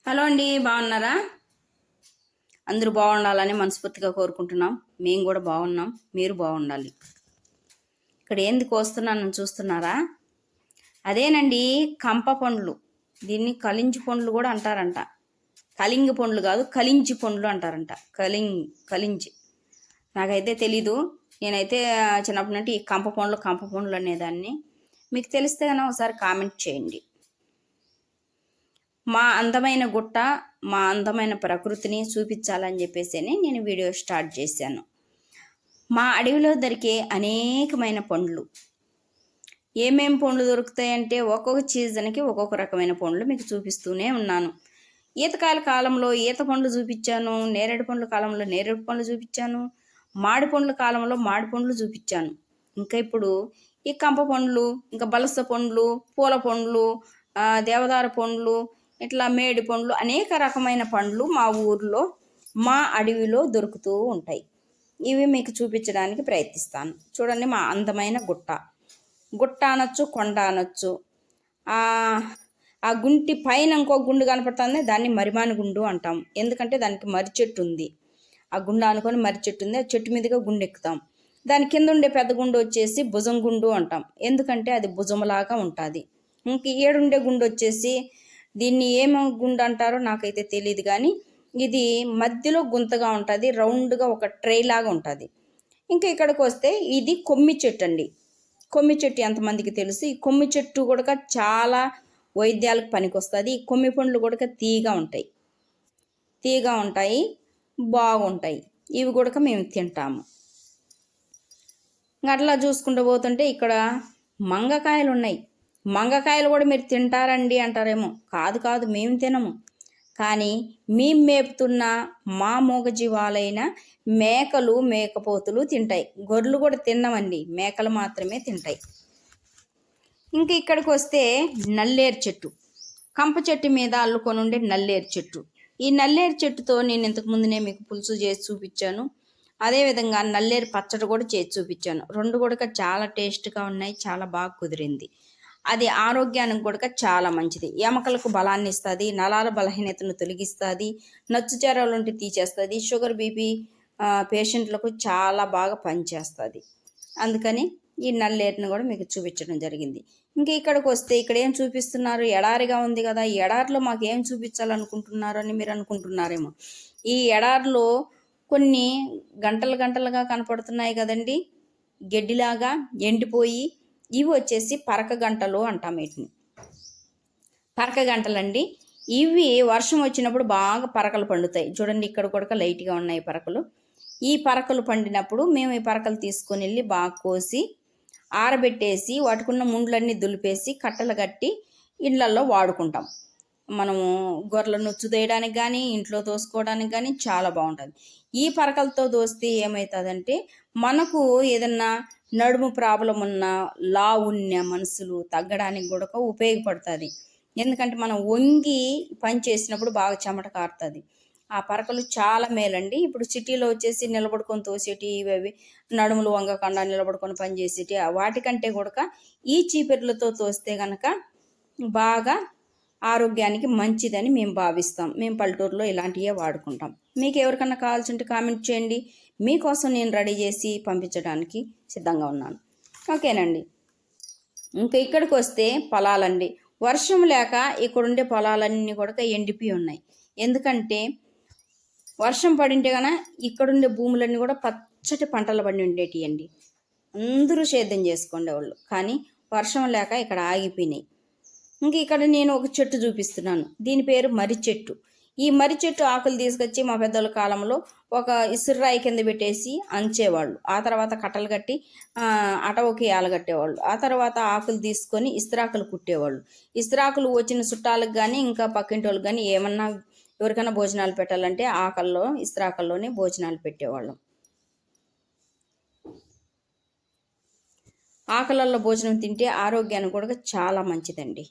Hello అండి, బాగున్నారా? అందరూ బాగుండాలని మనస్ఫూర్తిగా కోరుకుంటున్నాం. మేము కూడా బాగున్నాం, మీరు బాగుండాలి. ఇక్కడ ఏంది కోస్తున్నానని చూస్తున్నారా? అదేనండి, కంప పండ్లు. దీన్ని కలించి పండ్లు కూడా అంటారంట. కలింగి పండ్లు కాదు, కలించి పండ్లు అంటారంట. కలించి నాకైతే తెలీదు. నేనైతే చిన్నప్పటి నుండి ఈ కంప పండ్లు అనేదాన్ని. మీకు తెలిస్తే కనుక ఒకసారి కామెంట్ చేయండి. మా అందమైన గుట్ట, మా అందమైన ప్రకృతిని చూపించాలని చెప్పేసి నేను వీడియో స్టార్ట్ చేశాను. మా అడవిలో దొరికే అనేకమైన పండ్లు. ఏమేం పండ్లు దొరుకుతాయంటే ఒక్కొక్క సీజన్కి ఒక్కొక్క రకమైన పండ్లు మీకు చూపిస్తూనే ఉన్నాను. ఈతకాయల కాలంలో ఈత పండ్లు చూపించాను, నేరేడు పండ్ల కాలంలో నేరేడు పండ్లు చూపించాను, మాడి పండ్ల కాలంలో మాడి పండ్లు చూపించాను. ఇంకా ఇప్పుడు ఈ కంప పండ్లు, ఇంకా బలస పండ్లు, పూల పండ్లు, దేవదారు పండ్లు, ఇట్లా మేడి పండ్లు, అనేక రకమైన పండ్లు మా ఊర్లో, మా అడవిలో దొరుకుతూ ఉంటాయి. ఇవి మీకు చూపించడానికి ప్రయత్నిస్తాను. చూడండి, మా అందమైన గుట్ట అనొచ్చు, కొండ అనొచ్చు. ఆ గుంటి పైన ఇంకో గుండు కనపడుతుంది, దాన్ని మరిమాని గుండు అంటాం. ఎందుకంటే దానికి మర్రి చెట్టు ఉంది. ఆ గుండు అనుకొని మర్రి చెట్టు ఉంది, ఆ చెట్టు మీదుగా గుండు ఎక్కుతాం. దాని కింద ఉండే పెద్ద గుండు వచ్చేసి భుజం గుండు అంటాం. ఎందుకంటే అది భుజంలాగా ఉంటుంది. ఇంక ఏడుండే గుండు వచ్చేసి దీన్ని ఏమో గుండు అంటారో నాకైతే తెలియదు, కానీ ఇది మధ్యలో గుంతగా ఉంటుంది, రౌండ్గా ఒక ట్రే లాగా ఉంటుంది. ఇంకా ఇక్కడికి వస్తే ఇది కొమ్మి చెట్టు అండి. కొమ్మి చెట్టు ఎంతమందికి తెలుసు? ఈ కొమ్మి చెట్టు కూడా చాలా వైద్యాలకు పనికొస్తుంది. ఈ కొమ్మి పండ్లు కూడా తీగా ఉంటాయి, బాగుంటాయి. ఇవి కూడా మేము తింటాము. అట్లా చూసుకుంటూ పోతుంటే ఇక్కడ మంగకాయలు ఉన్నాయి. మంగకాయలు కూడా మీరు తింటారండి అంటారేమో. కాదు, మేము తినము. కానీ మేము మేపుతున్న మా మూగజీవాలైన మేకలు, మేకపోతులు తింటాయి. గొర్రెలు కూడా తినమండి, మేకలు మాత్రమే తింటాయి. ఇంకా ఇక్కడికి వస్తే నల్లేరు చెట్టు, కంప చెట్టు మీద అల్లుకొని ఉండే నల్లేరు చెట్టు. ఈ నల్లేరు చెట్టుతో నేను ఇంతకుముందునే మీకు పులుసు చేసి చూపించాను. అదేవిధంగా నల్లేరు పచ్చడి కూడా చేసి చూపించాను. రెండు కూడా చాలా టేస్ట్గా ఉన్నాయి, చాలా బాగా కుదిరింది. అది ఆరోగ్యానికి కూడా చాలా మంచిది. ఎముకలకు బలాన్ని ఇస్తుంది, నరాల బలహీనతను తొలగిస్తుంది, నచ్చు చెరలు ఉంటే తీసేస్తుంది, షుగర్ బీపీ పేషెంట్లకు చాలా బాగా పనిచేస్తుంది. అందుకని ఈ నల్లేరుని కూడా మీకు చూపించడం జరిగింది. ఇంకా ఇక్కడికి వస్తే ఇక్కడ ఏం చూపిస్తున్నారు? ఎడారిగా ఉంది కదా, ఈ ఎడారిలో మాకు ఏం చూపించాలనుకుంటున్నారు అని మీరు అనుకుంటున్నారేమో. ఈ ఎడారిలో కొన్ని గంటలుగా కనపడుతున్నాయి కదండి, గడ్డిలాగా ఎండిపోయి. ఇవి వచ్చేసి పరక గంటలు అంటాం. వీటిని పరక గంటలండి. ఇవి వర్షం వచ్చినప్పుడు బాగా పరకలు పండుతాయి. చూడండి, ఇక్కడ కూడా లైట్గా ఉన్నాయి పరకలు. ఈ పరకలు పండినప్పుడు మేము ఈ పరకలు తీసుకొని వెళ్ళి బాగా కోసి ఆరబెట్టేసి వాటికున్న ముండ్లన్నీ దులిపేసి కట్టలు కట్టి ఇళ్లల్లో వాడుకుంటాం. మనము గొర్రెల నుచ్చు తీయడానికి కానీ ఇంట్లో దోసుకోవడానికి కానీ చాలా బాగుంటుంది. ఈ పరకలతో దోస్తే ఏమవుతుందంటే మనకు ఏదన్నా నడుము ప్రాబ్లం ఉన్న, ఉన్న మనసులు తగ్గడానికి కూడా ఉపయోగపడుతుంది. ఎందుకంటే మనం వంగి పని చేసినప్పుడు బాగా చెమట కారుతుంది. ఆ పరకలు చాలా మేలండి. ఇప్పుడు సిటీలో వచ్చేసి నిలబడుకొని తోసేటి ఇవి నడుములు వంగకుండా నిలబడుకొని పని చేసేటి, వాటికంటే కూడా ఈ చీపెర్లతో తోస్తే కనుక బాగా ఆరోగ్యానికి మంచిదని మేము భావిస్తాం. మేము పల్లెటూరులో ఇలాంటివే వాడుకుంటాం. మీకు ఎవరికన్నా కావాల్సి ఉంటే కామెంట్ చేయండి. మీకోసం నేను రెడీ చేసి పంపించడానికి సిద్ధంగా ఉన్నాను. ఓకేనండి. ఇంకా ఇక్కడికి వస్తే పొలాలండి. వర్షం లేక ఇక్కడుండే పొలాలన్నీ కూడా ఎండిపోయి ఉన్నాయి. ఎందుకంటే వర్షం పడింటే కనుక ఇక్కడుండే భూములన్నీ కూడా పచ్చటి పంటలు పడి ఉండేటి అండి. అందరూ సేద్యం చేసుకునేవాళ్ళు. కానీ వర్షం లేక ఇక్కడ ఆగిపోయినాయి. ఇంక ఇక్కడ నేను ఒక చెట్టు చూపిస్తున్నాను. దీని పేరు మర్రి చెట్టు. ఈ మర్రి చెట్టు ఆకులు తీసుకొచ్చి మా పెద్దల కాలంలో ఒక ఇసురాయి కింద పెట్టేసి అంచేవాళ్ళు. ఆ తర్వాత కట్టలు కట్టి అటవకి ఆలగట్టేవాళ్ళు. ఆ తర్వాత ఆకులు తీసుకొని ఇస్త్రాకులు కుట్టేవాళ్ళు. ఇస్త్రాకులు వచ్చిన చుట్టాలకు కానీ ఇంకా పక్కింటి వాళ్ళకి కానీ ఏమన్నా ఎవరికైనా భోజనాలు పెట్టాలంటే ఆకల్లో ఇస్త్రాకల్లోనే భోజనాలు పెట్టేవాళ్ళం. ఆకలల్లో భోజనం తింటే ఆరోగ్యానికి కూడా చాలా మంచిదండి.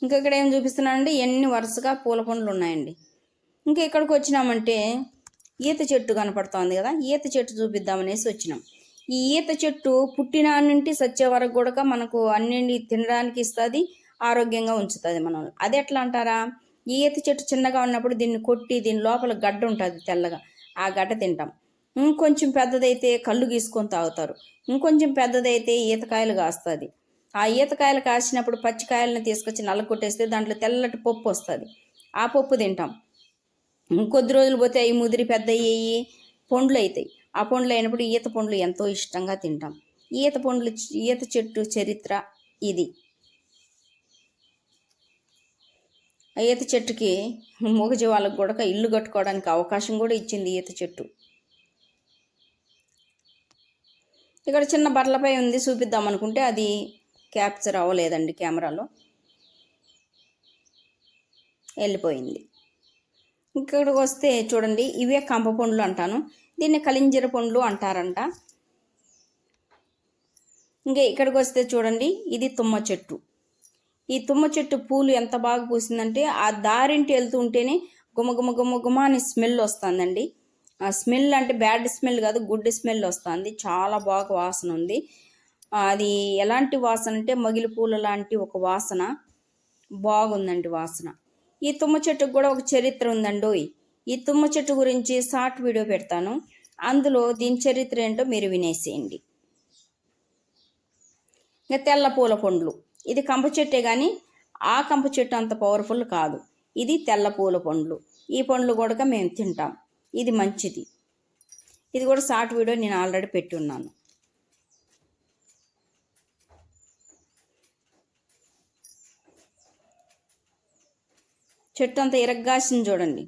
ఇంకా ఇక్కడ ఏం చూపిస్తున్నానంటే ఎన్ని వరుసగా పూల పండ్లు ఉన్నాయండి. ఇంకా ఇక్కడికి వచ్చినామంటే ఈత చెట్టు కనపడుతోంది కదా, ఈత చెట్టు చూపిద్దామనేసి వచ్చినాం. ఈ ఈత చెట్టు పుట్టిన నుండి సచ్చే వరకు కూడా మనకు అన్ని తినడానికి ఇస్తుంది, ఆరోగ్యంగా ఉంచుతుంది మనం. అది ఎట్లా అంటారా, ఈ ఈత చెట్టు చిన్నగా ఉన్నప్పుడు దీన్ని కొట్టి దీని లోపల గడ్డ ఉంటుంది తెల్లగా, ఆ గడ్డ తింటాం. ఇంకొంచెం పెద్దదైతే కళ్ళు గీసుకొని తాగుతారు. ఇంకొంచెం పెద్దదైతే ఈతకాయలు కాస్తుంది. ఆ ఈతకాయలు కాసినప్పుడు పచ్చికాయలను తీసుకొచ్చి నల్లకొట్టేస్తే దాంట్లో తెల్లటి పప్పు వస్తుంది, ఆ పప్పు తింటాం. ఇంకొద్ది రోజులు పోతే అవి ముదిరి పెద్ద అయ్యి పండ్లు అవుతాయి. ఆ పండ్లు అయినప్పుడు ఈత పండ్లు ఎంతో ఇష్టంగా తింటాం. ఈత చెట్టు చరిత్ర ఇది. ఈత చెట్టుకి మూగజీవాలకు కూడా ఇల్లు కట్టుకోవడానికి అవకాశం కూడా ఇచ్చింది ఈత చెట్టు. ఇక్కడ చిన్న బర్లపై ఉంది, చూపిద్దాం అనుకుంటే అది క్యాప్చర్ అవ్వలేదండి, కెమెరాలో వెళ్ళిపోయింది. ఇక్కడికి వస్తే చూడండి, ఇవే కంప పండ్లు అంటాను, దీన్ని కలింజర పండ్లు అంటారంట. ఇంకా ఇక్కడికి వస్తే చూడండి, ఇది తుమ్మ చెట్టు. ఈ తుమ్మ చెట్టు పూలు ఎంత బాగా పూసిందంటే ఆ దారింటి వెళ్తూ ఉంటేనే గుమ గుమ గుమ గుమ అని స్మెల్ వస్తుందండి. ఆ స్మెల్ అంటే బ్యాడ్ స్మెల్ కాదు, గుడ్ స్మెల్ వస్తుంది. చాలా బాగా వాసన ఉంది. అది ఎలాంటి వాసన అంటే మగిలి పూల లాంటి ఒక వాసన, బాగుందండి వాసన. ఈ తుమ్మ చెట్టుకు కూడా ఒక చరిత్ర ఉందండి. ఈ తుమ్మ చెట్టు గురించి షార్ట్ వీడియో పెడతాను, అందులో దీని చరిత్ర ఏంటో మీరు వినేసేయండి. ఇంకా తెల్ల పూల పండ్లు, ఇది కంప చెట్టే కానీ ఆ కంప చెట్టు అంత పవర్ఫుల్ కాదు. ఇది తెల్ల పూల పండ్లు. ఈ పండ్లు కూడా మేము తింటాం, ఇది మంచిది. ఇది కూడా షార్ట్ వీడియో నేను ఆల్రెడీ పెట్టి ఉన్నాను. చెట్టు అంతా ఇరగ్గాసింది చూడండి.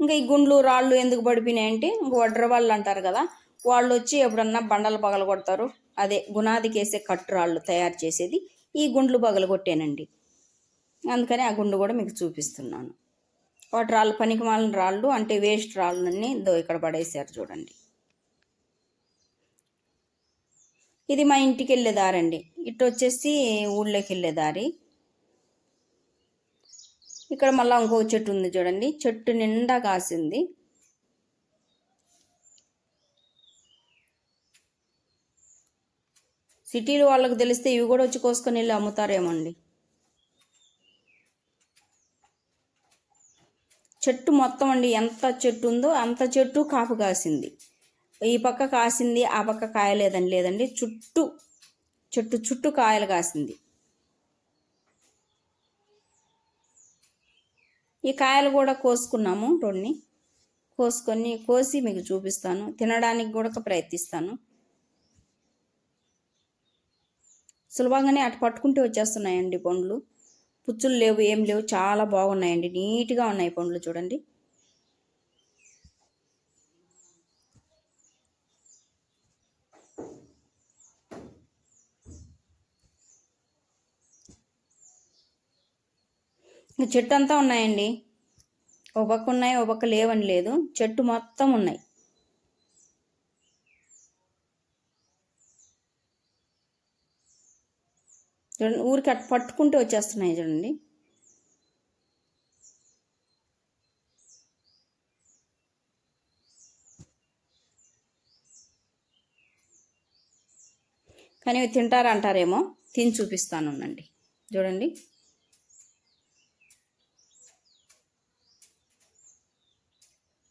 ఇంకా ఈ గుండ్లు రాళ్ళు ఎందుకు పడిపోయినాయి అంటే, ఇంక వడ్ర వాళ్ళు అంటారు కదా, వాళ్ళు వచ్చి ఎప్పుడన్నా బండలు పగల కొడతారు. అదే గునాదికి వేసే కట్టు రాళ్ళు తయారు చేసేది ఈ గుండ్లు పగలు కొట్టేనండి. అందుకని ఆ గుండు కూడా మీకు చూపిస్తున్నాను. వాటి రాళ్ళు పనికిమాలిన రాళ్ళు, అంటే వేస్ట్ రాళ్ళన్నీ ఇక్కడ పడేసారు చూడండి. ఇది మా ఇంటికి వెళ్ళే దారండి. ఇటు వచ్చేసి ఊళ్ళోకి వెళ్ళే దారి. ఇక్కడ మళ్ళీ ఇంకో చెట్టు ఉంది చూడండి, చెట్టు నిండా కాసింది. సిటీలో వాళ్ళకి తెలిస్తే ఇవి కూడా వచ్చి కోసుకొని వెళ్ళి అమ్ముతారేమో అండి. చెట్టు మొత్తం అండి, ఎంత చెట్టు ఉందో అంత చెట్టు కాపు కాసింది. ఈ పక్క కాసింది, ఆ పక్క కాయలేదని లేదండి, చెట్టు చుట్టూ కాయలు కాసింది. ఈ కాయలు కూడా కోసుకున్నాము, కొన్ని కోసి మీకు చూపిస్తాను. తినడానికి కూడా ప్రయత్నిస్తాను. సులభంగానే అటు పట్టుకుంటే వచ్చేస్తున్నాయండి పండ్లు. పుచ్చులు లేవు, ఏం లేవు, చాలా బాగున్నాయండి, నీట్గా ఉన్నాయి పండ్లు చూడండి. చెట్టు అంతా ఉన్నాయండి, ఓ పక్క ఉన్నాయి, ఓ పక్క లేవని లేదు, చెట్టు మొత్తం ఉన్నాయి. చూడండి, ఊరికి అటు పట్టుకుంటే వచ్చేస్తున్నాయి చూడండి. కానీ ఇవి తింటారంటారేమో, తిని చూపిస్తాను అండి. చూడండి,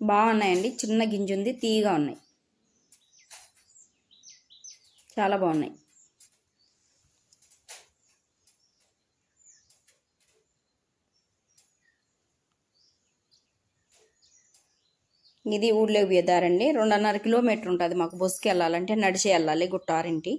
బాగున్నాయండి, చిన్న గింజ ఉంది, తీయగా ఉన్నాయి, చాలా బాగున్నాయి. ఇది ఊళ్ళోకి పోయేదారండి, 2.5 కిలోమీటర్ ఉంటుంది మాకు బస్సుకి వెళ్ళాలంటే, నడిచి వెళ్ళాలి గుట్టారింటి.